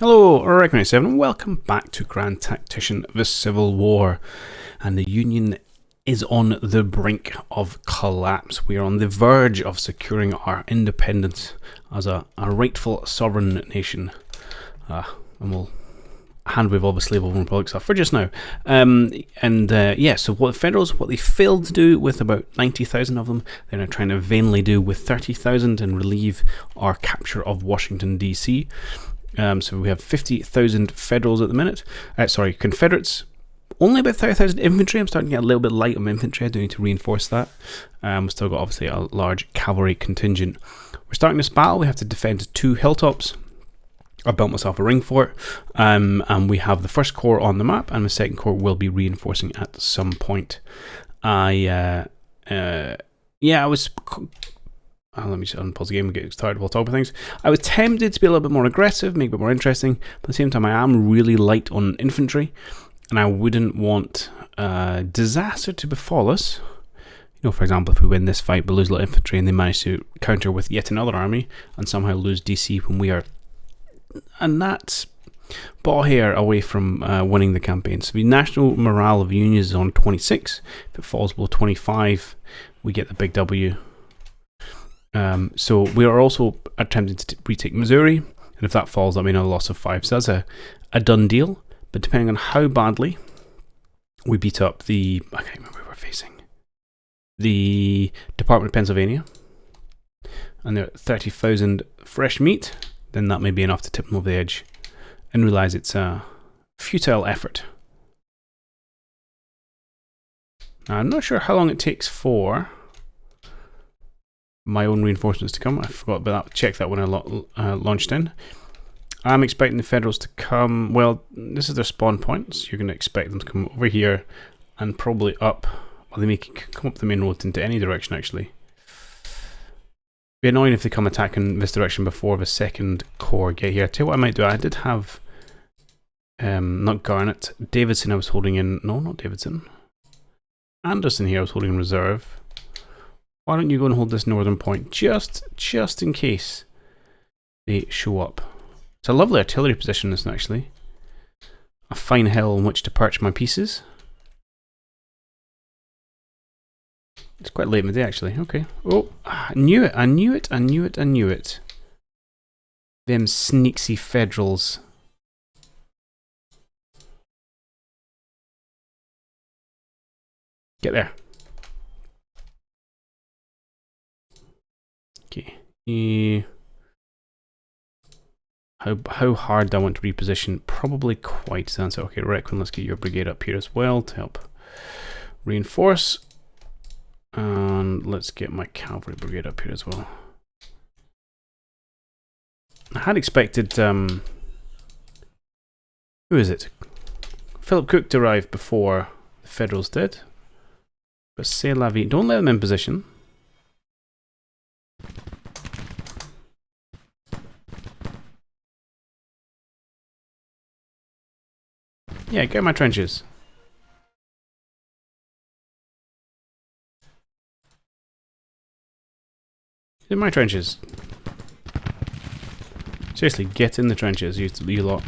Hello, Reckoning7, and welcome back to Grand Tactician, the Civil War. And the Union is on the brink of collapse. We are on the verge of securing our independence as a rightful sovereign nation. And we'll handwave all the slave-owned republic stuff for just now. So what the Federals, what they failed to do with about 90,000 of them, they're now trying to vainly do with 30,000 and relieve our capture of Washington, D.C., so we have 50,000 Federals at the minute. Confederates. Only about 30,000 infantry. I'm starting to get a little bit light on infantry. I do need to reinforce that. We've still got obviously a large cavalry contingent. We're starting this battle. We have to defend 2 hilltops. I built myself a ring fort. And we have the 1st Corps on the map, and the 2nd Corps will be reinforcing at some point. Let me just unpause the game and get started. We'll talk about things. I was tempted to be a little bit more aggressive, make it a bit more interesting, but at the same time I am really light on infantry, and I wouldn't want disaster to befall us. You know, for example, if we win this fight but lose a lot of infantry and they manage to counter with yet another army and somehow lose DC when we are and that's ball hair away from winning the campaign. So the national morale of the Union is on 26. If it falls below 25, we get the big W. So we are also attempting to retake Missouri, and if that falls, that means a loss of 5. So that's a done deal. But depending on how badly we beat up I can't remember who we're facing, the Department of Pennsylvania, and they're 30,000 fresh meat, then that may be enough to tip them over the edge and realize it's a futile effort. Now, I'm not sure how long it takes for my own reinforcements to come. I forgot about that. Check that when I launched in. I'm expecting the Federals to come. Well, this is their spawn point, so you're going to expect them to come over here and probably up. Well, they may come up the main road into any direction, actually. It'd be annoying if they come attacking this direction before the 2nd Corps get here. Tell you what I might do. I did have not Garnet, Davidson I was holding in. No, not Davidson. Anderson here I was holding in reserve. Why don't you go and hold this northern point just in case they show up? It's a lovely artillery position, this one, actually. A fine hill on which to perch my pieces. It's quite late in the day, actually. Okay. Oh, I knew it. Them sneaksy Federals. Get there. Okay. How hard do I want to reposition? Probably quite. So okay, Requin, let's get your brigade up here as well to help reinforce. And let's get my cavalry brigade up here as well. I had expected who is it? Philip Cook to arrive before the Federals did. But c'est la vie. Don't let them in position. Yeah, get in my trenches. Get in my trenches. Seriously, get in the trenches, you lot.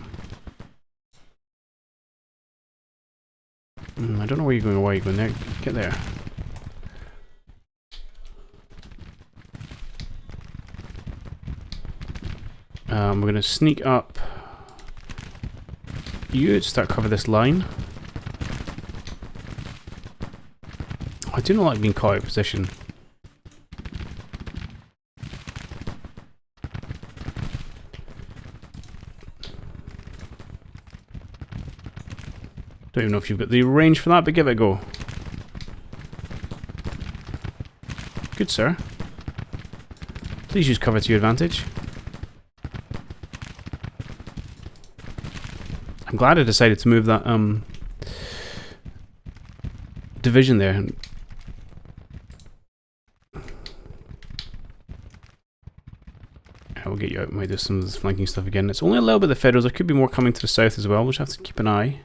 I don't know where you're going or why you're going there. Get there. We're going to sneak up. You start cover this line. I do not like being caught out of position. Don't even know if you've got the range for that, but give it a go. Good, sir. Please use cover to your advantage. I'm glad I decided to move that division there. I will get you out. Might do some of this flanking stuff again. It's only a little bit of the Federals. There could be more coming to the south as well. We'll just have to keep an eye.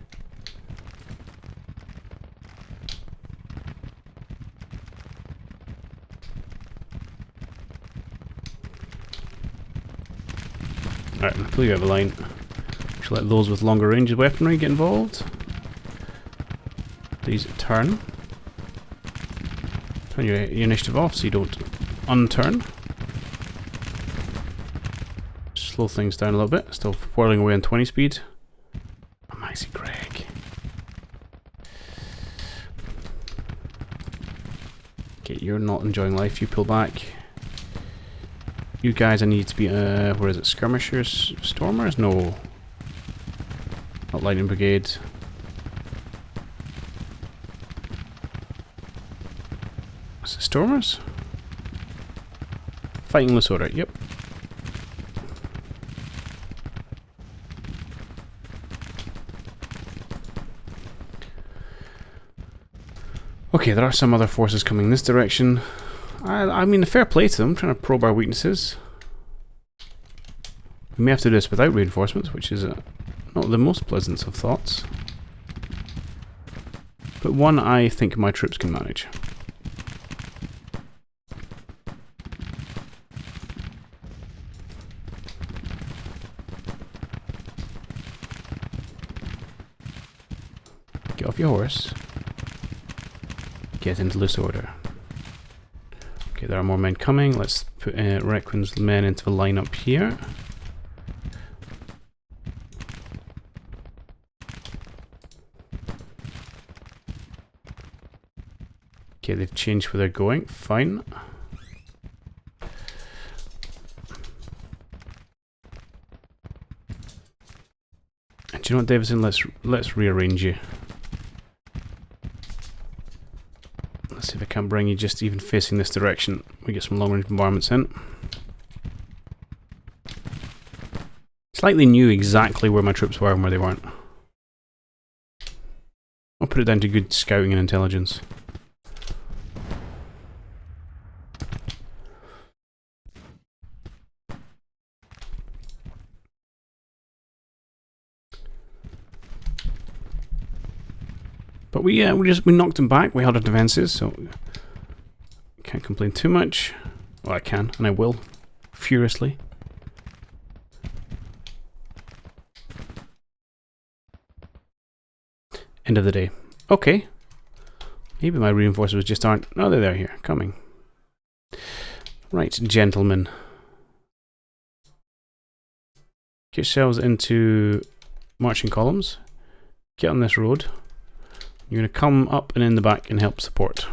Alright, I'll pull you over the line. Actually, let those with longer range weaponry get involved. Please turn. Turn your initiative off so you don't unturn. Slow things down a little bit. Still whirling away on 20 speed. Oh, Maxi Greg. Okay, you're not enjoying life. You pull back. You guys, I need to be, where is it? Skirmishers? Stormers? No. Not Lightning Brigade. Is it Stormers? Fighting loose order, yep. Okay, there are some other forces coming this direction. I mean, fair play to them, trying to probe our weaknesses. We may have to do this without reinforcements, which is not the most pleasant of thoughts. But one I think my troops can manage. Get off your horse. Get into loose order. Okay, there are more men coming. Let's put Requin's men into the line up here. Okay, they've changed where they're going. Fine. And do you know what, Davison? Let's rearrange you. Let's see if I can bring you just even facing this direction. We get some long-range bombardments in. It's like they knew exactly where my troops were and where they weren't. I'll put it down to good scouting and intelligence. But we knocked them back. We held our defences, so can't complain too much. Well, I can, and I will, furiously. End of the day. Okay. Maybe my reinforcements just aren't. Oh, they're here, coming. Right, gentlemen. Get yourselves into marching columns. Get on this road. You're going to come up and in the back and help support.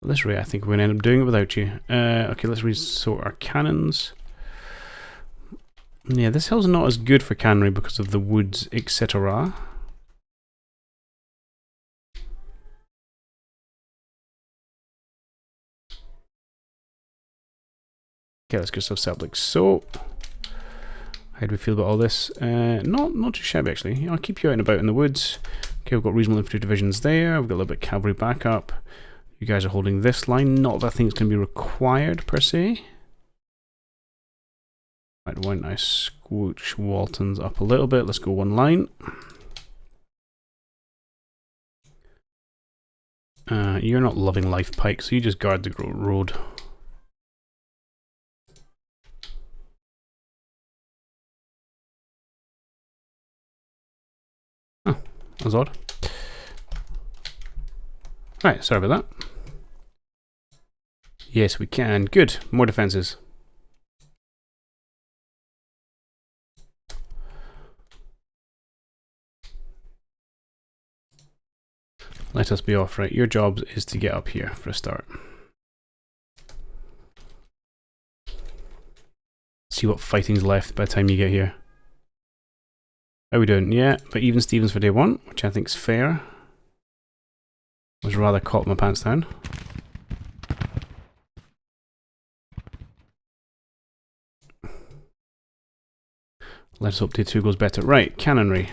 At this rate, I think we're going to end up doing it without you. Okay, let's resort our cannons. Yeah, this hill's not as good for cannonry because of the woods, etc. Okay, let's get ourselves set up like so. How do we feel about all this? Not too shabby actually. I'll keep you out and about in the woods. Okay, we've got reasonable infantry divisions there. We've got a little bit of cavalry backup. You guys are holding this line. Not that I think it's going to be required per se. Right, why don't I scooch Waltons up a little bit? Let's go one line. You're not loving life, Pike, so you just guard the road. Oh, that was odd. Right, sorry about that. Yes, we can. Good. More defences. Let us be off, right? Your job is to get up here for a start. See what fighting's left by the time you get here. How are we doing? Yeah, but even Stevens for day one, which I think's fair. Was rather caught my pants down. Let's hope day 2 goes better. Right, cannonry.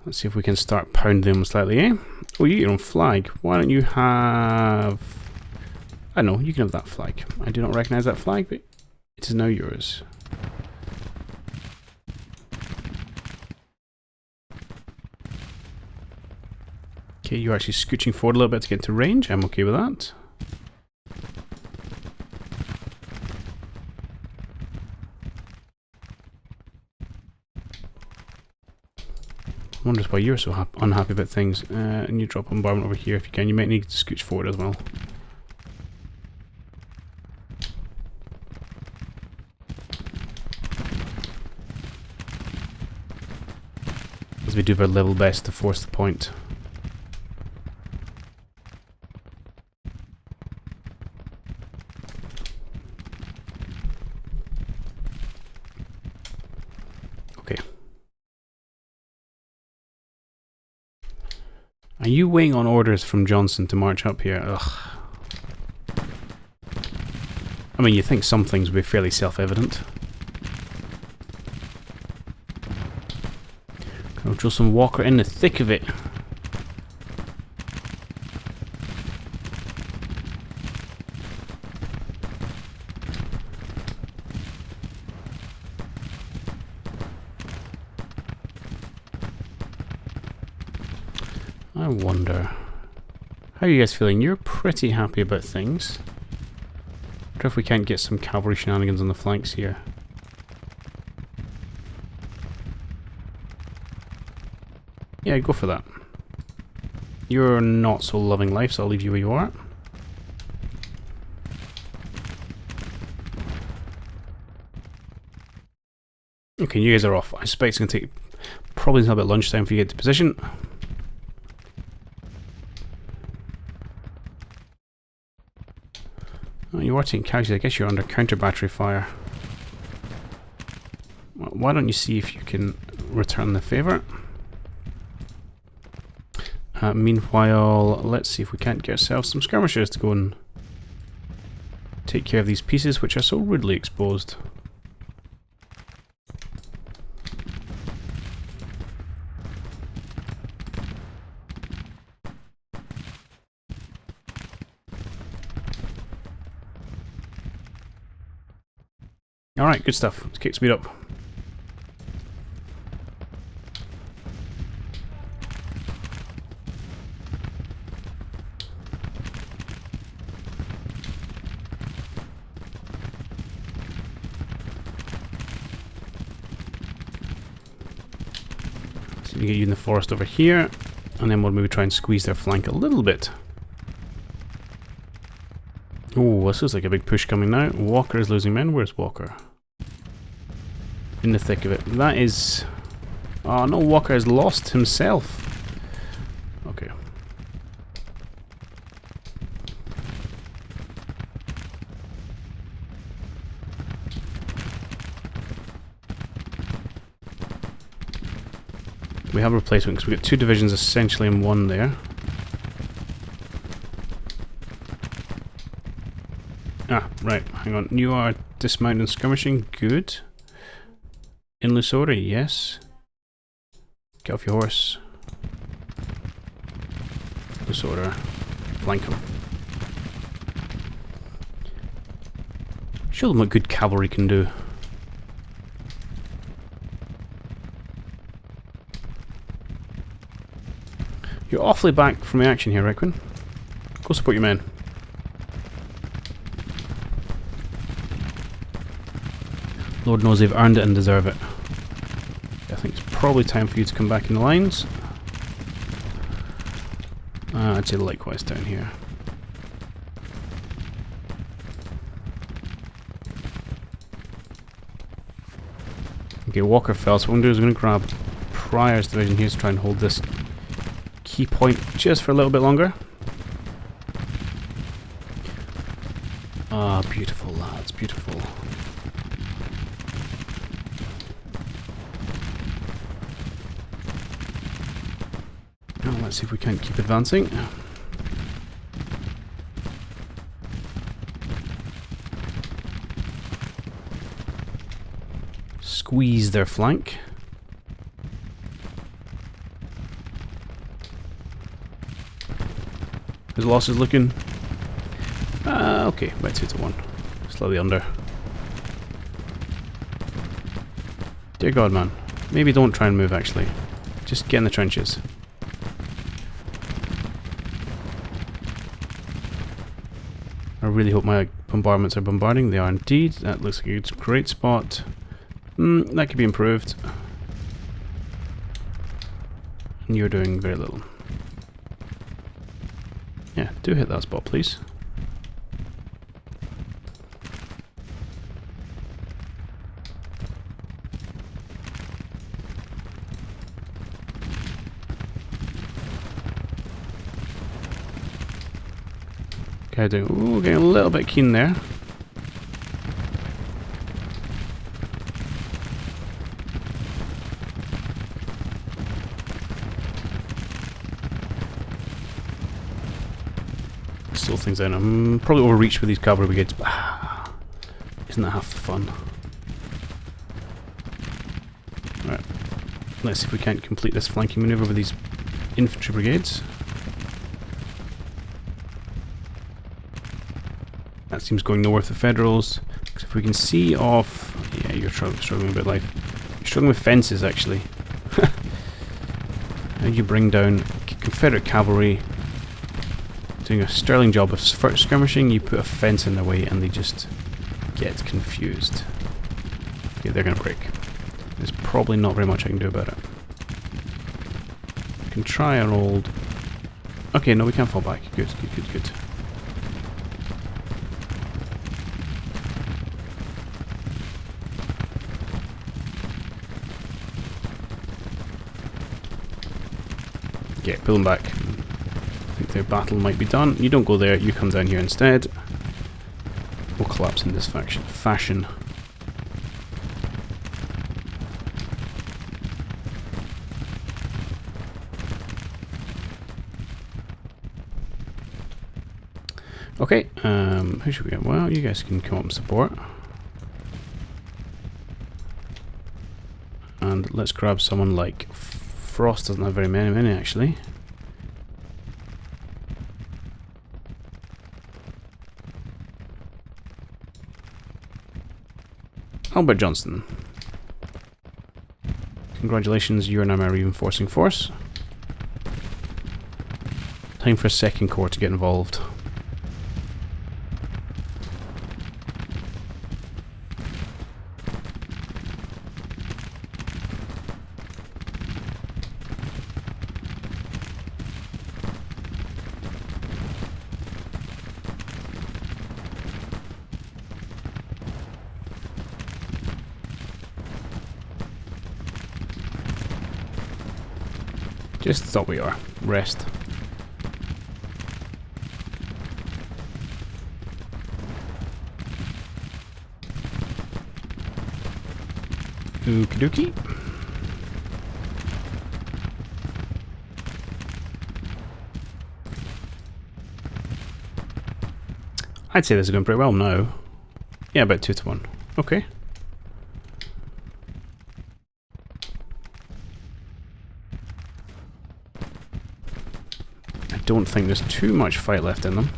Let's see if we can start pounding them slightly, eh? Oh, you get your own flag. Why don't you have... I know, you can have that flag. I do not recognise that flag, but it is now yours. Okay, Okay, you're actually scooching forward a little bit to get into range. I'm okay with that. I wonder why you're so unhappy about things. And you drop bombardment over here if you can. You might need to scooch forward as well. As we do our level best to force the point. Okay. Are you waiting on orders from Johnson to march up here? Ugh. I mean, you think some things would be fairly self-evident. Colonel Joseph Walker in the thick of it. I wonder, how are you guys feeling? You're pretty happy about things. I wonder if we can't get some cavalry shenanigans on the flanks here. Yeah, go for that. You're not so loving life, so I'll leave you where you are. Okay, you guys are off. I suspect it's going to take probably until about lunchtime for you to get to position. Oh, you are taking casualties. I guess you're under counter battery fire. Well, why don't you see if you can return the favour? Meanwhile, let's see if we can't get ourselves some skirmishers to go and take care of these pieces which are so rudely exposed. Alright, good stuff. Let's kick speed up. So we get you in the forest over here, and then we'll maybe try and squeeze their flank a little bit. Oh, this is like a big push coming now. Walker is losing men. Where's Walker? In the thick of it. That is... Oh no, Walker has lost himself. Okay. We have a replacement because we've got two divisions essentially in one there. Ah, right, hang on. You are dismounting and skirmishing. Good. In Lusori, yes. Get off your horse. Lusori. Flank him. Show them what good cavalry can do. You're awfully back from the action here, Requin. Go support your men. Lord knows they've earned it and deserve it. I think it's probably time for you to come back in the lines. I'd say likewise down here. Okay, Walker fell, so what I'm going to do is I'm going to grab Pryor's division here to try and hold this key point just for a little bit longer. Ah, beautiful lads, beautiful. Now let's see if we can't keep advancing. Squeeze their flank. His losses looking... okay, about 2-1. Slightly under. Dear God, man. Maybe don't try and move, actually. Just get in the trenches. I really hope my bombardments are bombarding. They are indeed. That looks like a great spot. That could be improved. And you're doing very little. Yeah, do hit that spot, please. Okay, ooh, getting a little bit keen there. Slow things down. I'm probably overreached with these cavalry brigades. Isn't that half the fun? Right. Let's see if we can't complete this flanking maneuver with these infantry brigades. That seems going nowhere with the Federals. Because if we can see off... Yeah, you're struggling a bit life. You're struggling with fences, actually. How do you bring down Confederate cavalry? Doing a sterling job of skirmishing, you put a fence in their way and they just get confused. Okay, they're going to break. There's probably not very much I can do about it. I can try an old... Okay, no, we can't fall back. Good, good, good, good. Yeah, pull them back. I think their battle might be done. You don't go there, you come down here instead. We'll collapse in this fashion. Okay, who should we get? Well, you guys can come up and support. And let's grab someone like Frost. Doesn't have very many actually. Albert Johnston. Congratulations, you are now my reinforcing force. Time for a second corps to get involved. Just thought we are. Rest. Okie dokie. I'd say this is going pretty well now. Yeah, about 2-1. Okay. I don't think there's too much fight left in them.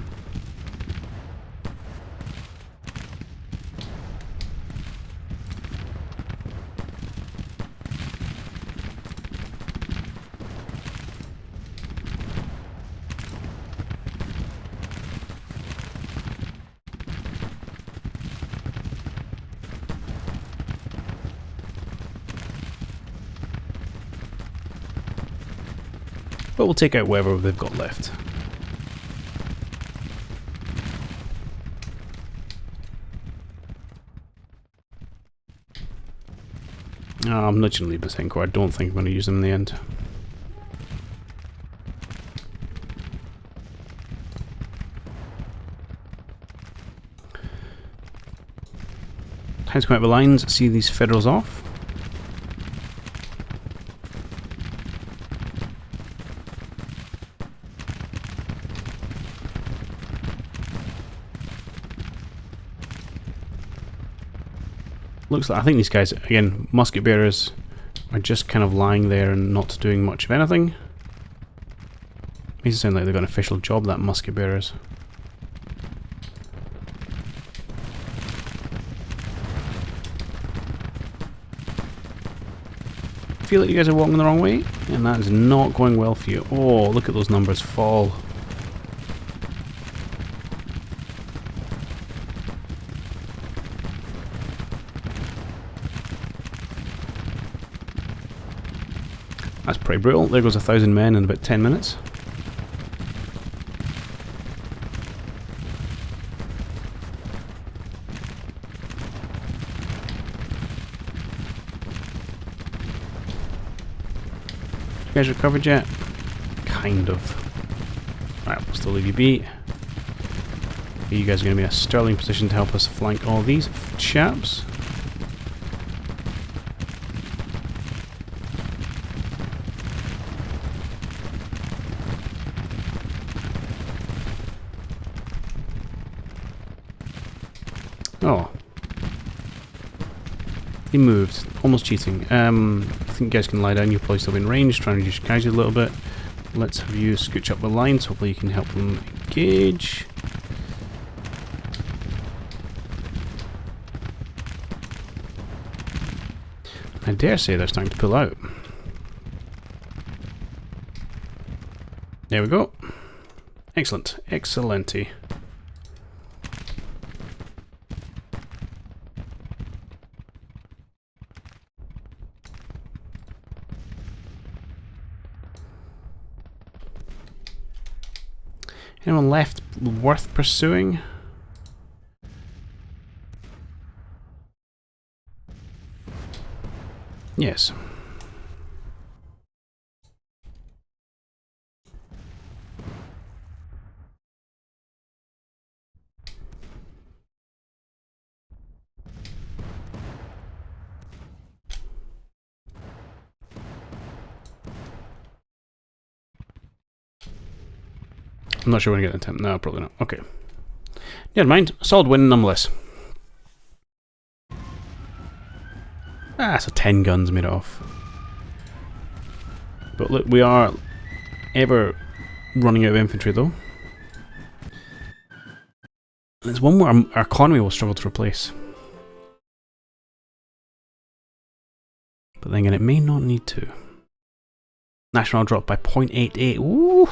But we'll take out whatever they've got left. I'm not going to leave this second corps. I don't think I'm going to use them in the end. Time to come out of the lines, see these Federals off. Looks like, I think these guys, again, musket bearers, are just kind of lying there and not doing much of anything. Makes it sound like they've got an official job, that musket bearers. I feel like you guys are walking the wrong way, and that is not going well for you. Oh, look at those numbers fall. That's pretty brutal. There goes 1,000 men in about 10 minutes. You guys recovered yet? Kind of. Right, we'll still leave you be. You guys are going to be in a sterling position to help us flank all these chaps. Oh. He moved. Almost cheating. I think you guys can lie down. You'll probably still be in range. Try and reduce your casualties a little bit. Let's have you scooch up the lines. Hopefully you can help them engage. I dare say they're starting to pull out. There we go. Excellent. Excellente. Anyone left worth pursuing? Yes. I'm not sure when I get an attempt. No, probably not. Okay. Never mind. Solid win nonetheless. Ah, so 10 guns made it off. But look, we are ever running out of infantry though. And there's one more our economy will struggle to replace. But then again, it may not need to. National drop by 0.88. Ooh!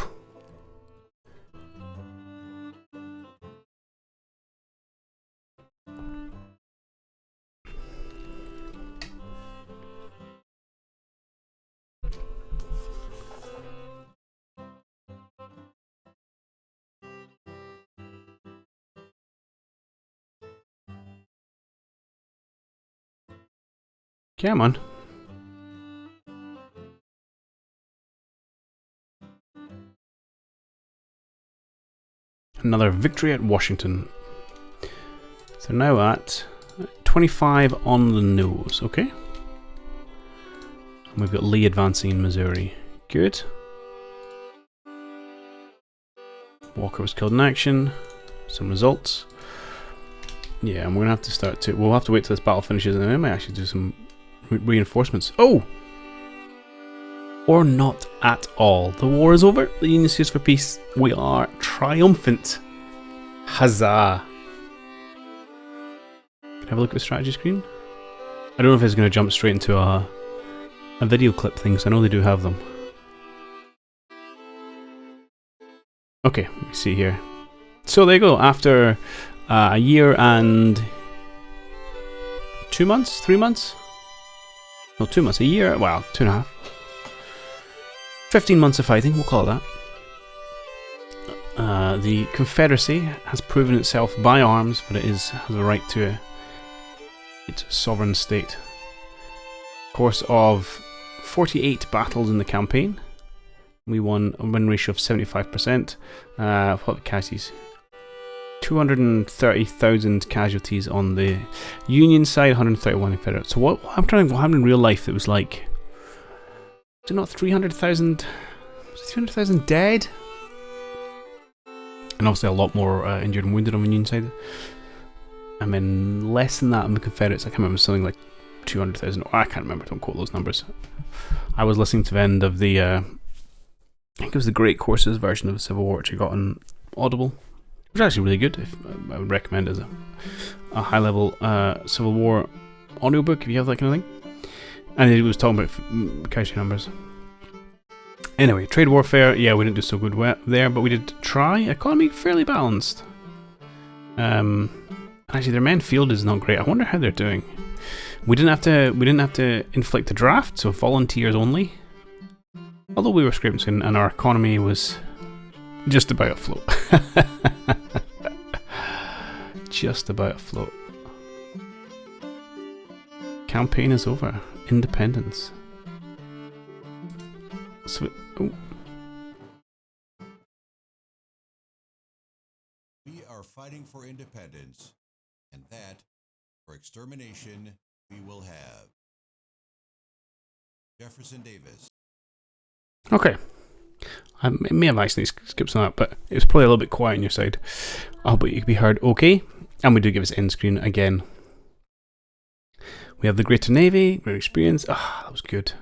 Come on. Another victory at Washington. So now at 25 on the nose, okay? And we've got Lee advancing in Missouri. Good. Walker was killed in action. Some results. Yeah, and we're gonna have to start to. We'll have to wait till this battle finishes, and then we might actually do some reinforcements. Oh! Or not at all. The war is over. The Union sues for peace. We are triumphant. Huzzah! Can I have a look at the strategy screen? I don't know if it's going to jump straight into a video clip thing, because I know they do have them. Okay, let me see here. So there you go. After a year and 2 months? 3 months? No, 2 months. A year? Well, 2.5. 15 months of fighting, we'll call it that. The Confederacy has proven itself by arms, but it has a right to its sovereign state. Course of 48 battles in the campaign. We won a win ratio of 75%. What are the casualties? 230,000 casualties on the Union side, 131 Confederate. So what I'm trying to what happened in real life, it was like, is it not 300,000? 300,000 dead? And obviously a lot more injured and wounded on the Union side. I mean, less than that on the Confederates. I can't remember, something like 200,000. I can't remember, don't quote those numbers. I was listening to the end of the, I think it was the Great Courses version of the Civil War, which I got on Audible. It was actually really good. I would recommend it as a high-level Civil War audiobook if you have that kind of thing. And it was talking about casualty numbers. Anyway, trade warfare, yeah, we didn't do so good there, but we did try. Economy fairly balanced. Actually, their men field is not great. I wonder how they're doing. We didn't have to inflict a draft, so volunteers only. Although we were scraping soon and our economy was just about afloat. Just about afloat. Campaign is over. Independence. So, oh. We are fighting for independence, and that, for extermination, we will have. Jefferson Davis. Okay. I may have accidentally skipped some of that, but it was probably a little bit quiet on your side. But you can be heard okay. And we do give us end screen again. We have the Greater Navy, great experience. Ah, that was good.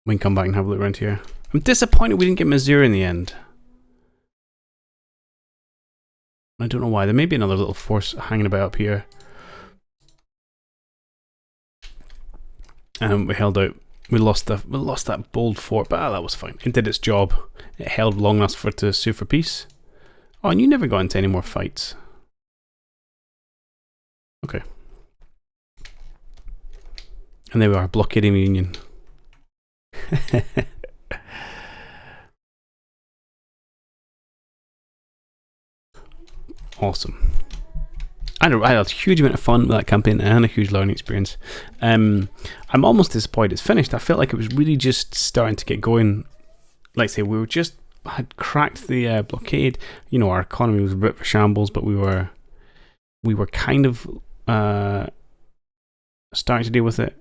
We can come back and have a look around here. I'm disappointed we didn't get Missouri in the end. I don't know why. There may be another little force hanging about up here. We held out. We lost that bold fort, but that was fine. It did its job. It held long enough for it to sue for peace. Oh, and you never got into any more fights. Okay. And there we are, blockading the Union. Awesome. I had a huge amount of fun with that campaign and a huge learning experience. I'm almost disappointed it's finished. I felt like it was really just starting to get going. Like I say, we had cracked the blockade. You know, our economy was a bit of a shambles, but we were kind of starting to deal with it.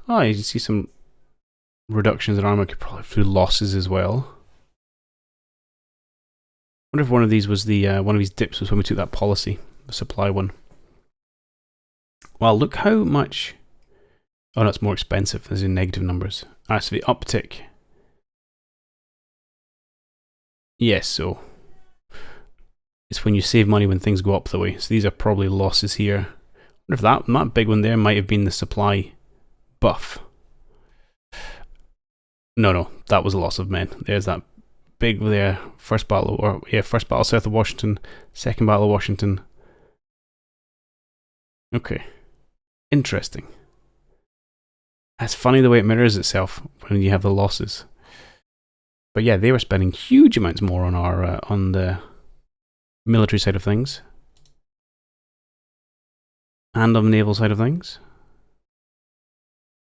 Oh, you can see some reductions in armor, could probably through losses as well. I wonder if one of these was the one of these dips was when we took that policy, the supply one. Well, look how much. Oh, that's more expensive. As in negative numbers. Ah, so the uptick. Yes, so it's when you save money when things go up the way. So these are probably losses here. I wonder if that big one there might have been the supply buff. No, that was a loss of men. There's that big there. First battle south of Washington. Second battle of Washington. Okay. Interesting. That's funny the way it mirrors itself when you have the losses. But yeah, they were spending huge amounts more on our on the military side of things. And on the naval side of things.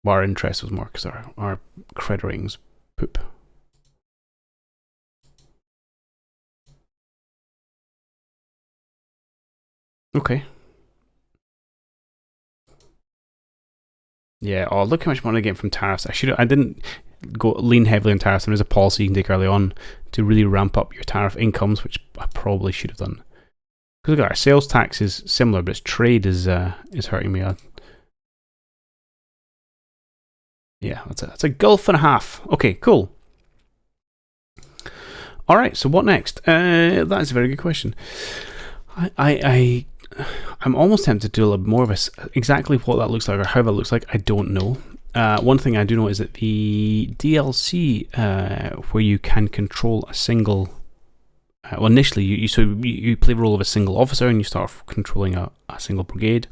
Our interest was more because our credit ratings poop. Okay. Yeah, oh, look how much money I get from tariffs. I didn't go lean heavily on tariffs. And there's a policy you can take early on to really ramp up your tariff incomes, which I probably should have done. Because look at our sales tax is similar, but its trade is hurting me. Yeah, that's a gulf and a half. Okay, cool. All right, so what next? That is a very good question. I'm almost tempted to do a little more of exactly what that looks like or how that looks like. I don't know. One thing I do know is that the DLC where you can control a single. Well, initially you play the role of a single officer and you start controlling a single brigade.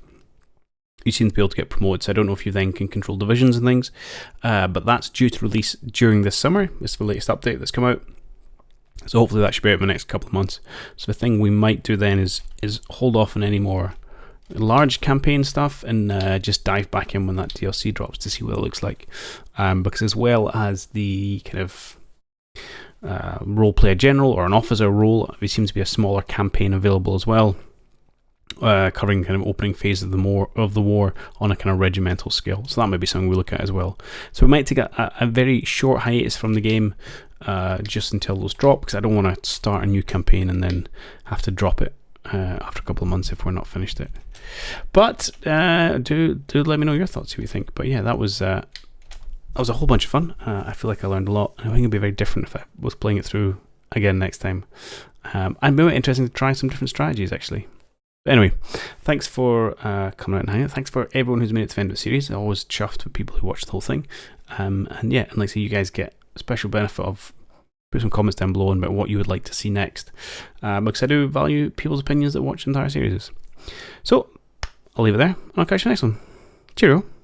You seem to be able to get promoted, so I don't know if you then can control divisions and things. But that's due to release during this summer. It's the latest update that's come out. So hopefully that should be out in the next couple of months. So the thing we might do then is hold off on any more large campaign stuff and just dive back in when that DLC drops to see what it looks like. Because as well as the kind of role play a general or an officer role, there seems to be a smaller campaign available as well. Covering kind of opening phase of the war on a kind of regimental scale. So that might be something we look at as well. So we might take a very short hiatus from the game just until those drop, because I don't want to start a new campaign and then have to drop it after a couple of months if we're not finished it. But do let me know your thoughts, see what you think. But yeah, that was a whole bunch of fun. I feel like I learned a lot. I think it'd be very different if I was playing it through again next time. And maybe interesting to try some different strategies actually. But anyway, thanks for coming out and hanging out. Thanks for everyone who's made it to the end of the series. I'm always chuffed with people who watch the whole thing. And yeah, and like I say, you guys get a special benefit of put some comments down below about what you would like to see next. Because I do value people's opinions that watch entire series. So I'll leave it there, and I'll catch you next one. Cheerio.